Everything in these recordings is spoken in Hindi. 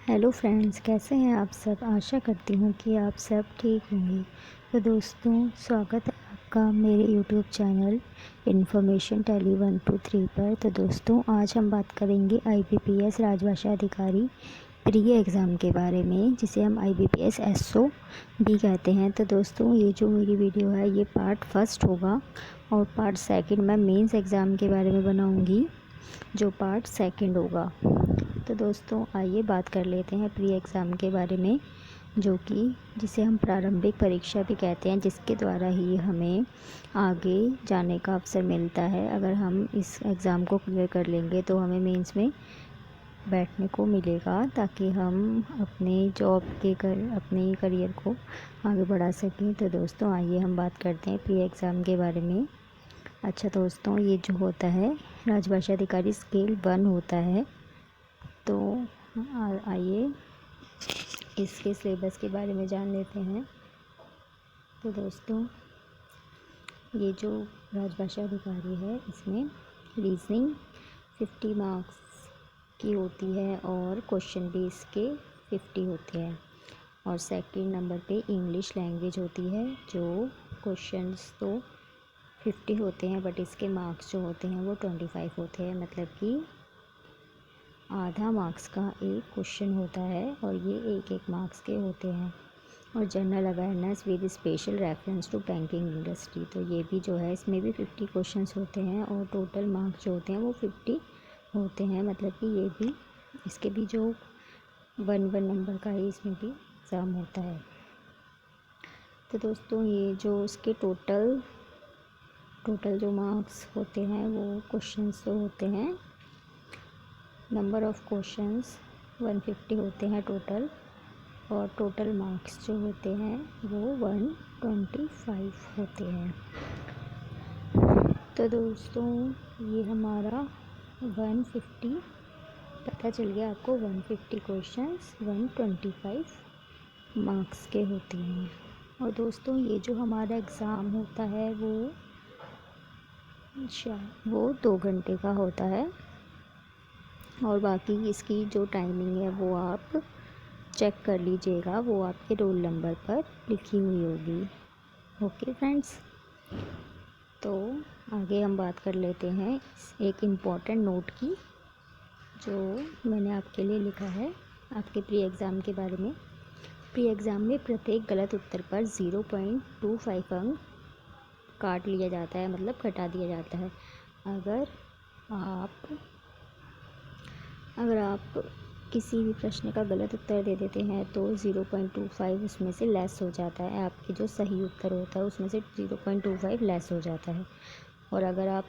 हेलो फ्रेंड्स, कैसे हैं आप सब। आशा करती हूँ कि आप सब ठीक होंगे। तो दोस्तों, स्वागत है आपका मेरे यूट्यूब चैनल इन्फॉर्मेशन टेली 123 पर। तो दोस्तों, आज हम बात करेंगे IBPS राजभाषा अधिकारी प्री एग्ज़ाम के बारे में, जिसे हम IBPS SO भी कहते हैं। तो दोस्तों, ये जो मेरी वीडियो है ये पार्ट फर्स्ट होगा और पार्ट सेकंड मैं मेंस एग्ज़ाम के बारे में बनाऊँगी, जो पार्ट सेकंड होगा। तो दोस्तों, आइए बात कर लेते हैं प्री एग्ज़ाम के बारे में, जो कि जिसे हम प्रारंभिक परीक्षा भी कहते हैं, जिसके द्वारा ही हमें आगे जाने का अवसर मिलता है। अगर हम इस एग्ज़ाम को क्लियर कर लेंगे तो हमें मेंस में बैठने को मिलेगा, ताकि हम अपने करियर को आगे बढ़ा सकें। तो दोस्तों, आइए हम बात करते हैं प्री एग्ज़ाम के बारे में। अच्छा दोस्तों, ये जो होता है राजभाषा अधिकारी स्केल 1 होता है। तो आइए इसके सिलेबस के बारे में जान लेते हैं। तो दोस्तों, ये जो राजभाषा अधिकारी है इसमें रीजनिंग 50 मार्क्स की होती है और क्वेश्चन भी इसके 50 होते हैं। और सेकंड नंबर पे इंग्लिश लैंग्वेज होती है, जो क्वेश्चंस तो 50 होते हैं बट इसके मार्क्स जो होते हैं वो 25 होते हैं। मतलब कि आधा मार्क्स का एक क्वेश्चन होता है और ये एक मार्क्स के होते हैं। और general awareness with special reference to banking industry, तो ये भी जो है इसमें भी 50 क्वेश्चंस होते हैं और टोटल मार्क्स जो होते हैं वो 50 होते हैं। मतलब कि ये भी इसके भी जो 1 नंबर का ही इसमें भी एग्ज़ाम होता है। तो दोस्तों, ये जो उसके टोटल जो मार्क्स होते हैं वो क्वेश्चंस जो होते हैं, नंबर ऑफ़ क्वेश्चंस 150 होते हैं टोटल, और टोटल मार्क्स जो होते हैं वो 125 होते हैं। तो दोस्तों, ये हमारा 150 पता चल गया आपको। 150 क्वेश्चंस 125 मार्क्स के होते हैं। और दोस्तों, ये जो हमारा एग्ज़ाम होता है वो 2 घंटे का होता है। और बाकी इसकी जो टाइमिंग है वो आप चेक कर लीजिएगा, वो आपके रोल नंबर पर लिखी हुई होगी। ओके फ्रेंड्स, तो आगे हम बात कर लेते हैं एक इम्पॉर्टेंट नोट की, जो मैंने आपके लिए लिखा है आपके प्री एग्ज़ाम के बारे में। प्री एग्ज़ाम में प्रत्येक गलत उत्तर पर 0.25 अंक काट लिया जाता है, मतलब घटा दिया जाता है। अगर आप किसी भी प्रश्न का गलत उत्तर दे देते हैं तो 0.25 उसमें से लेस हो जाता है। आपके जो सही उत्तर होता है उसमें से 0.25 लेस हो जाता है। और अगर आप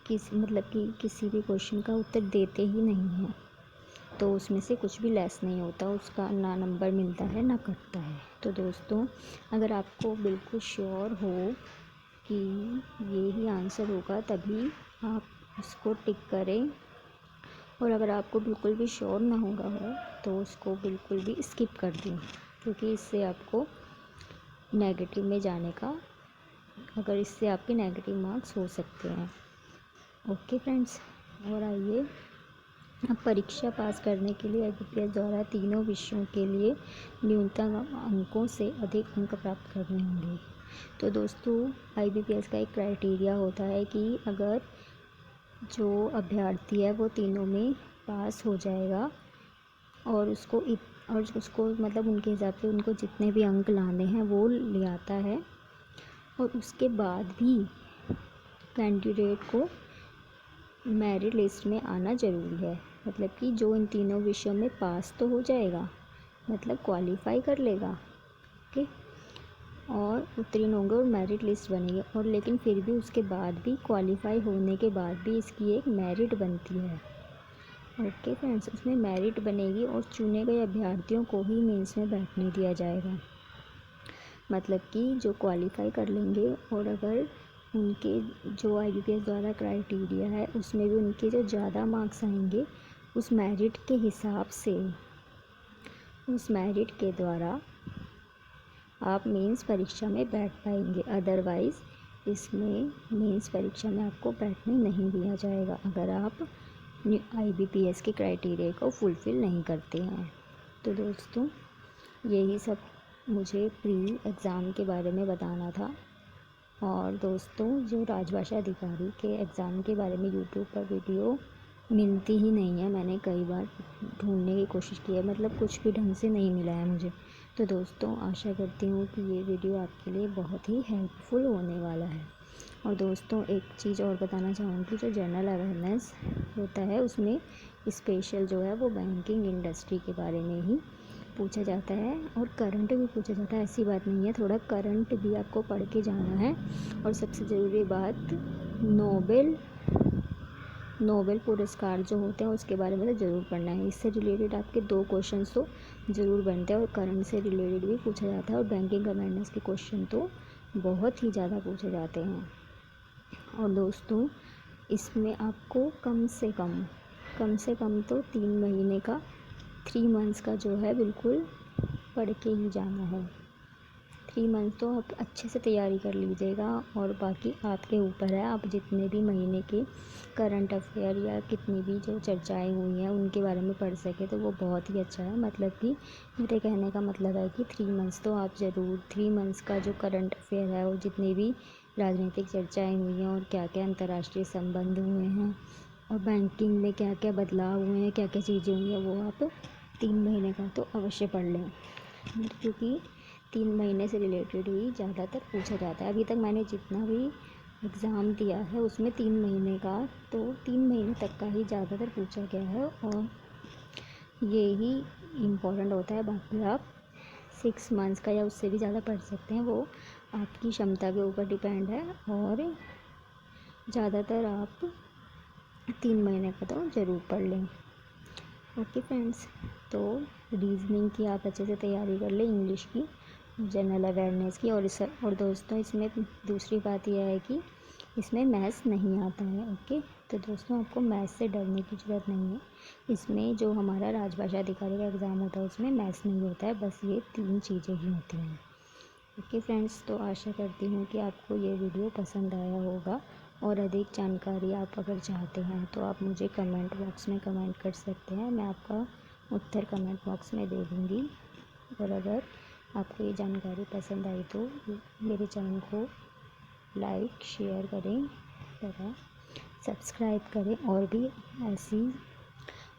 किसी भी क्वेश्चन का उत्तर देते ही नहीं हैं तो उसमें से कुछ भी लेस नहीं होता, उसका ना नंबर मिलता है ना कटता है। तो दोस्तों, अगर आपको बिल्कुल श्योर हो कि ये ही आंसर होगा तभी आप उसको टिक करें, और अगर आपको बिल्कुल भी श्योर ना होगा तो उसको बिल्कुल भी स्किप कर दें, क्योंकि इससे आपको नेगेटिव में जाने का इससे आपके नेगेटिव मार्क्स हो सकते हैं। ओके फ्रेंड्स, और आइए अब परीक्षा पास करने के लिए IBPS द्वारा तीनों विषयों के लिए न्यूनतम अंकों से अधिक अंक प्राप्त करने होंगे। तो दोस्तों, IBPS का एक क्राइटेरिया होता है कि अगर जो अभ्यर्थी है वो तीनों में पास हो जाएगा और उसको मतलब उनके हिसाब से उनको जितने भी अंक लाने हैं वो ले आता है, और उसके बाद भी कैंडिडेट को मेरिट लिस्ट में आना ज़रूरी है। मतलब कि जो इन तीनों विषयों में पास तो हो जाएगा, मतलब क्वालिफाई कर लेगा, ओके, और उत्तीर्ण होंगे और मेरिट लिस्ट बनेगी। और लेकिन फिर भी उसके बाद भी क्वालिफाई होने के बाद भी इसकी एक मेरिट बनती है। ओके फ्रेंड्स, उसमें मेरिट बनेगी और चुने गए अभ्यर्थियों को ही मेंस में बैठने दिया जाएगा। मतलब कि जो क्वालिफाई कर लेंगे, और अगर उनके जो IBPS द्वारा क्राइटेरिया है उसमें भी उनके जो ज़्यादा मार्क्स आएंगे उस मेरिट के हिसाब से, उस मेरिट के द्वारा आप मेंस परीक्षा में बैठ पाएंगे। अदरवाइज़ इसमें मेंस परीक्षा में आपको बैठने नहीं दिया जाएगा अगर आप IBPS के क्राइटेरिया को फुलफ़िल नहीं करते हैं। तो दोस्तों यही सब मुझे प्री एग्ज़ाम के बारे में बताना था। और दोस्तों जो राजभाषा अधिकारी के एग्ज़ाम के बारे में यूट्यूब पर वीडियो मिलती ही नहीं है, मैंने कई बार ढूंढने की कोशिश की है, मतलब कुछ भी ढंग से नहीं मिला है मुझे। तो दोस्तों आशा करती हूँ कि ये वीडियो आपके लिए बहुत ही हेल्पफुल होने वाला है। और दोस्तों एक चीज़ और बताना चाहूँगी, जो जनरल अवेयरनेस होता है उसमें स्पेशल जो है वो बैंकिंग इंडस्ट्री के बारे में ही पूछा जाता है और करंट भी पूछा जाता है। ऐसी बात नहीं है, थोड़ा करंट भी आपको पढ़ के जाना है। और सबसे ज़रूरी बात, नोबेल पुरस्कार जो होते हैं उसके बारे में तो ज़रूर पढ़ना है। इससे रिलेटेड आपके 2 क्वेश्चंस तो ज़रूर बनते हैं और करंट से रिलेटेड भी पूछा जाता है। और बैंकिंग अवेयरनेस के क्वेश्चन तो बहुत ही ज़्यादा पूछे जाते हैं। और दोस्तों इसमें आपको कम से कम तो 3 महीने का 3 मंथ्स का जो है बिल्कुल पढ़ के ही जाना है। 3 मंथ तो आप अच्छे से तैयारी कर लीजिएगा और बाकी आपके ऊपर है। आप जितने भी महीने के करंट अफेयर या कितनी भी जो चर्चाएं हुई हैं उनके बारे में पढ़ सके तो वो बहुत ही अच्छा है। मतलब कि मेरे कहने का मतलब है कि 3 मंथ्स तो आप ज़रूर 3 मंथ्स का जो करंट अफेयर है और जितनी भी राजनीतिक चर्चाएँ हुई हैं और क्या क्या अंतर्राष्ट्रीय संबंध हुए हैं और बैंकिंग में क्या क्या बदलाव हुए हैं, क्या क्या चीज़ें हुई हैं, वो आप 3 महीने का तो अवश्य पढ़ लें, क्योंकि 3 महीने से रिलेटेड ही ज़्यादातर पूछा जाता है। अभी तक मैंने जितना भी एग्ज़ाम दिया है उसमें 3 महीने का तो 3 महीने तक का ही ज़्यादातर पूछा गया है और ये ही इम्पोर्टेंट होता है। बाकी आप 6 मंथ्स का या उससे भी ज़्यादा पढ़ सकते हैं, वो आपकी क्षमता के ऊपर डिपेंड है। और ज़्यादातर आप 3 महीने का तो ज़रूर पढ़ लें। ओके फ्रेंड्स, तो रीजनिंग की आप अच्छे से तैयारी कर लें, इंग्लिश की, जनरल अवेयरनेस की। और दोस्तों इसमें दूसरी बात यह है कि इसमें मैथ्स नहीं आता है। ओके, तो दोस्तों आपको मैथ्स से डरने की ज़रूरत नहीं है। इसमें जो हमारा राजभाषा अधिकारी का एग्ज़ाम होता है उसमें मैथ्स नहीं होता है, बस ये 3 चीज़ें ही होती हैं। ओके फ्रेंड्स, तो आशा करती हूँ कि आपको ये वीडियो पसंद आया होगा। और अधिक जानकारी आप अगर चाहते हैं तो आप मुझे कमेंट बॉक्स में कमेंट कर सकते हैं, मैं आपका उत्तर कमेंट बॉक्स में दे दूँगी। और अगर आपको ये जानकारी पसंद आई तो मेरे चैनल को लाइक शेयर करें तथा सब्सक्राइब करें। और भी ऐसी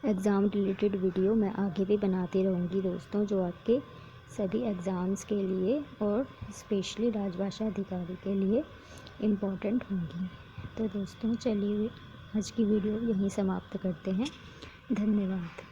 एग्ज़ाम रिलेटेड वीडियो मैं आगे भी बनाती रहूँगी दोस्तों, जो आपके सभी एग्ज़ाम्स के लिए और स्पेशली राजभाषा अधिकारी के लिए इम्पोर्टेंट होंगी। तो दोस्तों चलिए आज की वीडियो यहीं समाप्त करते हैं। धन्यवाद।